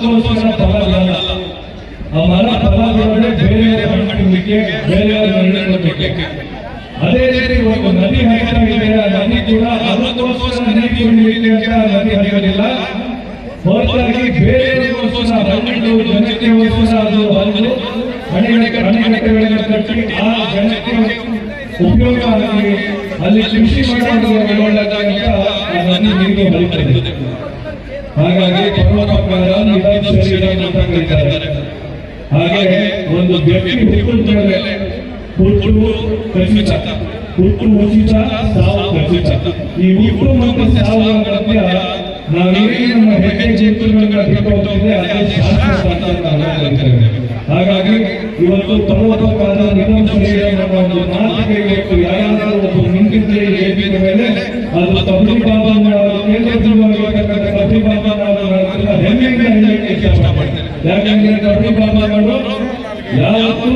ಅದಕ್ಕೋಸ್ಕರ ಫಲ ಬಿಡಲ್ಲ. ಆ ಮರ ಫಲ ಬಿಡೋದೇ ಬೇರೆಯವ್ರ ಹಣ್ಣಕ್ಕೆ, ಬೇರೆಯವ್ರ ಹಣ್ಣಕ್ಕೆ. ಅದೇ ರೀತಿ ಒಂದು ನದಿ ಹರಿತಾ ಇದೆ, ಆ ನದಿ ಕೂಡ ಅದಕ್ಕೋಸ್ಕರ ನೀರು ಕುಡಿಲಿಕ್ಕೆ ಅಂತ ನದಿ ಹರಿಯೋದಿಲ್ಲ, ಹೊರತಾಗಿ ಬೇರೆಯವರಿಗೋಸ್ಕರ ಹಣ್ಣು ಜನಕ್ಕೋಸ್ಕರ ಅದು ಹರಿದು ಅಣೆಕಟ್ಟೆಗಳನ್ನು ಕಟ್ಟಿ ಆ ಜನಕ್ಕೆ ಉಪಯೋಗ ಆಗಿ ಅಲ್ಲಿ ಕೃಷಿ ಮಾಡೋದು ಒಳ್ಳೆದಾಗಿ ಆ ನದಿ ನೀರು ಹರಿತದೆ. ಹಾಗಾಗಿ ಪರೋಪಕಾರ ಅಂತ ಕರೀತಾರೆ. ಹಾಗೆ ಒಂದು ವ್ಯಕ್ತಿ ಹುಟ್ಟಿದ ಮೇಲೆ ಹುಟ್ಟು ಖಚಿತ, ಹುಟ್ಟು ಉಚಿತ, ಸಾವು ಖಚಿತ. ಈ ಹುಟ್ಟು ಮತ್ತು ಸಾವು ಮಧ್ಯ ನಾವೇನೇ ನಮ್ಮ ಹೆಜ್ಜೆ ಜೀವಿತಗಳನ್ನ ಬಿಟ್ಟು ಹೋಗ್ತಿದ್ರೆ ಅದೇ ಶಾಶ್ವತ ಅಂತ ನಾವು ಕರೀತೇವೆ. ಹಾಗಾಗಿ ಇವತ್ತು ಪರೋಪಕಾರ ನಿಗಮ ಶರೀರ ಒಂದು ಮಾತಿಗೆ ಇವತ್ತು ಯಾರಾದರೂ ಒಬ್ಬ ನಿಂತಿದ್ರೆ ವೇದಿಕೆ ಮೇಲೆ ಅದು ಕಬಡ್ಡಿ ಬಾಬಾ ಕೇಂದ್ರವಾಗಿರ್ತಕ್ಕಂಥ ಕಬಡ್ಡಿ ಬಾಬಾ ಹೆಮ್ಮೆಯಿಂದ ಹೇಳಲಿಕ್ಕೆ ಇಷ್ಟಪಡ್ತೇನೆ. ಯಾಕಂದ್ರೆ ಕಬಡ್ಡಿ ಬಾಬಾಗಳು ಯಾವತ್ತು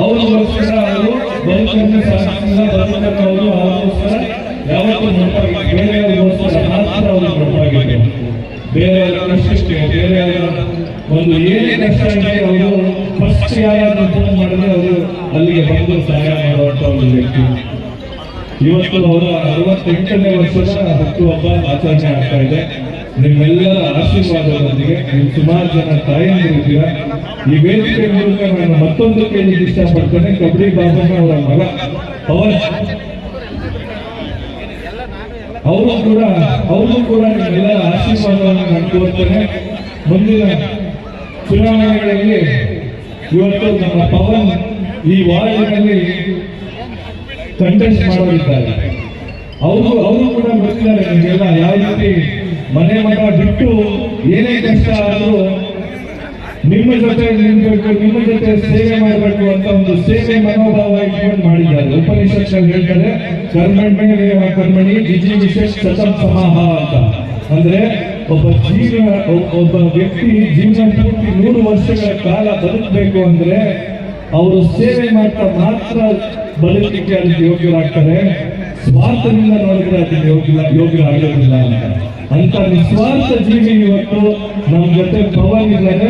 ಅವರಿಗೋಸ್ಕರ ಅವರು ಬದುಕನ್ನು ಸಾಧಿಸಿಲ್ಲ, ಬದುಕನ್ನು ಅವರು ಅವರಿಗೋಸ್ಕರ ಯಾವತ್ತೂ ಮುಡುಪಾಗಿ ಬೇರೆಯವರಿಗೋಸ್ಕರ ಮಾತ್ರ ಅವರು ಮುಡುಪಾಗಿದೆ. ಬೇರೆಯವರ ಕಷ್ಟಕ್ಕೆ, ಬೇರೆಯವರ ಒಂದು ಏನೇ ಕಷ್ಟ ಇದೆ ಅವರು ಫಸ್ಟ್ ಯಾರಾದ್ರೂ ಫೋನ್ ಮಾಡಿದ್ರೆ ಅವರು ಅಲ್ಲಿಗೆ ಬಂದು ಸಹಾಯ ಮಾಡುವಂತ ಒಂದು ವ್ಯಕ್ತಿ. ಇವತ್ತು ಅವರ 68ನೇ ವರ್ಷದ ಹುಟ್ಟುಹಬ್ಬ ಆಚರಣೆ ಆಗ್ತಾ ಇದೆ. ನಿಮ್ಮೆಲ್ಲರ ಆಶೀರ್ವಾದದೊಂದಿಗೆ ನೀವು ಸುಮಾರು ಜನ ತಾಯಂದಿರಿದ್ದೀರಾ. ಈ ವೇದಿಕೆ ಮೂಲಕ ನಾನು ಮತ್ತೊಂದು ಕೇಳಲಿಕ್ಕೆ ಇಷ್ಟಪಡ್ತೇನೆ. ಕಬಡ್ಡಿ ಬಾಬಣ್ಣ ಅವರ ಮಗ ಅವರು ಕೂಡ ನಿಮ್ಮೆಲ್ಲರ ಆಶೀರ್ವಾದವನ್ನು ನಾನು ಕೋರ್ತೇನೆ. ಮುಂದಿನ ಚುನಾವಣೆಗಳಲ್ಲಿ ಇವತ್ತು ನಮ್ಮ ಪವನ್ ಈ ವಾರ್ಡಿನಲ್ಲಿ ಕಂಟೆಸ್ಟ್ ಮಾಡೋರಿದ್ದಾರೆ. ಅವರು ಕೂಡ ಗೊತ್ತಿದ್ದಾರೆ ನಿಮಗೆಲ್ಲ ಯಾವ ರೀತಿ ಮನೆ ಮಠ ಬಿಟ್ಟು ಏನೇ ಕಷ್ಟ ಆದರೂ ನಿಮ್ಮ ಜೊತೆ ನಿಲ್ಬೇಕು, ನಿಮ್ಮ ಜೊತೆ ಸೇವೆ ಮಾಡಬೇಕು ಅಂತ ಒಂದು ಸೇವೆ ಮನೋಭಾವ ಇಟ್ಕೊಂಡು ಮಾಡಿದ್ದಾರೆ. ಉಪನಿಷತ್ನಲ್ಲಿ ಹೇಳ್ತಾರೆ ಕರ್ಮಣಿ ಜಿಜಿ ವಿಶೇಷ ಸತಂ ಸಮಾಹ ಅಂತ. ಅಂದ್ರೆ ಒಬ್ಬ ವ್ಯಕ್ತಿ ಜೀವನ ಪೂರ್ತಿ 100 ವರ್ಷಗಳ ಕಾಲ ಬದುಕಬೇಕು ಅಂದ್ರೆ ಅವರು ಸೇವೆ ಮಾಡ್ತಾ ಮಾತ್ರ ಬದುಕಲಿಕ್ಕೆ ಅದಕ್ಕೆ ಯೋಗ್ಯರಾಗ್ತಾರೆ. ಸ್ವಾರ್ಥದಿಂದ ನೋಡಿದ್ರೆ ಅದಕ್ಕೆ ಯೋಗ್ಯರಾಗೋದಿಲ್ಲ ಅಂತ ನಿಸ್ವಾರ್ಥ ಜೀವಿ ಇವತ್ತು ನಮ್ಮ ಜೊತೆ ಪವನ್ ಇದ್ದಾರೆ.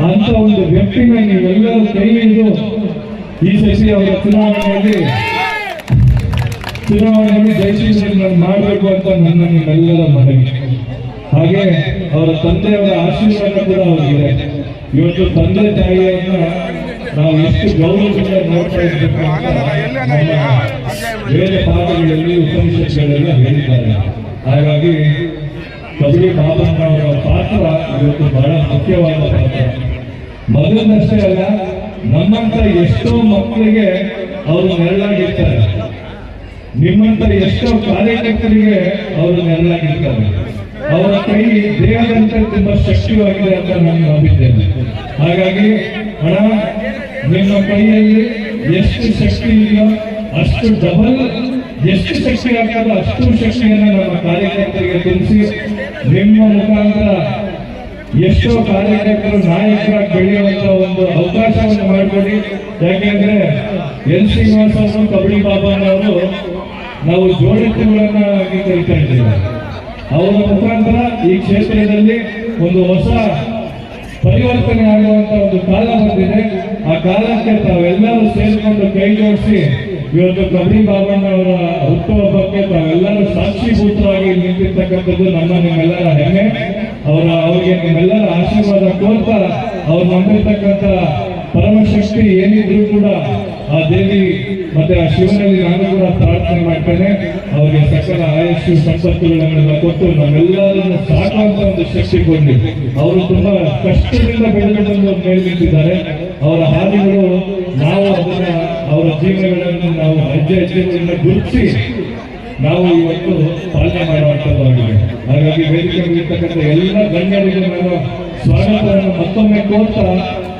ಅಂತ ಒಂದು ವ್ಯಕ್ತಿನ ನೀವೆಲ್ಲರೂ ಕೈ ಹಿಡಿದು ಈ ಸತಿ ಅವರ ಚುನಾವಣೆಯಲ್ಲಿ ಜಯಶೀಲ ಮಾಡಬೇಕು ಅಂತ ನನ್ನ ನಿಮ್ಮೆಲ್ಲರ ಮನವಿ. ಹಾಗೆ ಅವರ ತಂದೆಯವರ ಆಶೀರ್ವಾದ ಕೂಡ ಅವರಿಗಿದೆ. ಇವತ್ತು ತಂದೆ ತಾಯಿಯನ್ನ ನಾವು ಎಷ್ಟು ಗೌರವದಿಂದ ನೋಡ್ತಾ ಇರ್ಬೇಕು ಅಂತ ಬೇರೆ ಪಾಠಗಳಲ್ಲಿ ಉಪನಿಷತ್ಗಳೆಲ್ಲ ಹೇಳಿದ್ದಾರೆ. ಹಾಗಾಗಿ ಕಬಡ್ಡಿ ಬಾಬಣ್ಣವರ ಪಾತ್ರ ಇವತ್ತು ಬಹಳ ಮುಖ್ಯವಾದ ಪಾತ್ರ. ಮೊದಲನಷ್ಟೇ ಅಲ್ಲ, ನಮ್ಮಂತ ಎಷ್ಟೋ ಮಕ್ಕಳಿಗೆ ಅವರು ನೆರಳಾಗಿರ್ತಾರೆ, ನಿಮ್ಮಂತ ಎಷ್ಟೋ ಕಾರ್ಯಕರ್ತರಿಗೆ ಅವರು ನೆರಳಾಗಿರ್ತಾರೆ. ಅವರ ಕೈ ದೇಹದಂತೆ ತುಂಬಾ ಶಕ್ತಿಯಾಗಿದೆ ಅಂತ ನಾನು ನಂಬಿದ್ದೇನೆ. ಹಾಗಾಗಿ ಹಣ ನಿಮ್ಮ ಕೈಯಲ್ಲಿ ಎಷ್ಟು ಶಕ್ತಿ ಇದೆಯೋ ಅಷ್ಟು ಡಬಲ್, ಎಷ್ಟು ಶಕ್ತಿ ಆಗ್ತದೋ ಅಷ್ಟು ಶಕ್ತಿಯನ್ನು ನಮ್ಮ ಕಾರ್ಯಕರ್ತರಿಗೆ ತಿಳಿಸಿ ನಿಮ್ಮ ಮುಖಾಂತರ ಎಷ್ಟೋ ಕಾರ್ಯಕರ್ತರು ನಾಯಕರಾಗಿ ಬೆಳೆಯುವಂತ ಒಂದು ಅವಕಾಶವನ್ನು ಮಾಡಿಕೊಡಿ. ಯಾಕೆಂದ್ರೆ ಎನ್ ಶ್ರೀನಿವಾಸ ಅವರು ಕಬಡ್ಡಿ ಬಾಬಾನವರು ನಾವು ಜೋಡಿತುಗಳನ್ನ ಕರಿತಾ ಇದ್ದೇವೆ. ಅವರ ಮುಖಾಂತರ ಈ ಕ್ಷೇತ್ರದಲ್ಲಿ ಒಂದು ಹೊಸ ಪರಿವರ್ತನೆ ಆಗುವಂತ ಒಂದು ಕಾಲ ಬಂದಿದೆ. ಆ ಕಾಲಕ್ಕೆ ತಾವೆಲ್ಲರೂ ಸೇರಿಕೊಂಡು ಕೈ ಜೋಡಿಸಿ ಇವತ್ತು ಕಬಡ್ಡಿ ಬಾಬಣ್ಣವರ ಹುಟ್ಟುಹಬ್ಬಕ್ಕೆ ತಾವೆಲ್ಲರೂ ಸಾಕ್ಷಿಭೂತರಾಗಿ ನಿಂತಿರ್ತಕ್ಕಂಥದ್ದು ನಿಮ್ಮೆಲ್ಲರ ಹೆಮ್ಮೆ. ಅವರಿಗೆ ನಿಮ್ಮೆಲ್ಲರ ಆಶೀರ್ವಾದ ಕೋರ್ತಾ ಅವ್ರು ನಂಬಿರ್ತಕ್ಕಂಥ ಪರಮಶಕ್ತಿ ಏನಿದ್ರು ಕೂಡ ಆ ದೇವಿ ಮತ್ತೆ ಆ ಶಿವನಲ್ಲಿ ನಾನು ಕೂಡ ಪ್ರಾರ್ಥನೆ ಮಾಡ್ತೇನೆ. ಅವರಿಗೆ ಸಕಲ ಆಯಸ್ಸು ಸಂಪತ್ತುಗಳನ್ನೆಲ್ಲ ಕೊಟ್ಟು ನಮ್ಮೆಲ್ಲರನ್ನು ಸಾಕುವಂತ ಒಂದು ಶಕ್ತಿ ಕೊಡಿ. ಅವರು ತುಂಬಾ ಕಷ್ಟದಿಂದ ಬೆಳೆದುಕೊಂಡು ಮೇಲೆ ನಿಂತಿದ್ದಾರೆ. ಅವರ ಹಾದಿಗಳು ನಾವು ಅದನ್ನ ಅವರ ಜೀವನಗಳನ್ನು ನಾವು ಹೆಜ್ಜೆಗಳಿಂದ ಗುರುತಿಸಿ ನಾವು ಇವತ್ತು ಪಾಲನೆ ಮಾಡುವಂತದ್ದಾಗಿದೆ. ಹಾಗಾಗಿ ವೇದಿಕೆ ಇರ್ತಕ್ಕಂಥ ಎಲ್ಲ ಗಣ್ಯರಿಗೆ ನಾನು ಸ್ವಾಗತವನ್ನು ಮತ್ತೊಮ್ಮೆ ಕೋರ್ತಾ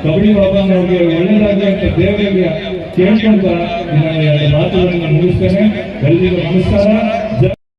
ಕಬಡ್ಡಿ ಬಾಬಣ್ಣವರಿಗೆ ಒಳ್ಳೆಯದಾಗಲಿ ಅಂತ ದೇವರಿಗೆ ಕೇಳ್ಕೊಂತ ನನ್ನ 2 ಮಾತುಗಳನ್ನು ಮುಗಿಸ್ತೇನೆ. ಎಲ್ರಿಗೂ ನಮಸ್ಕಾರ.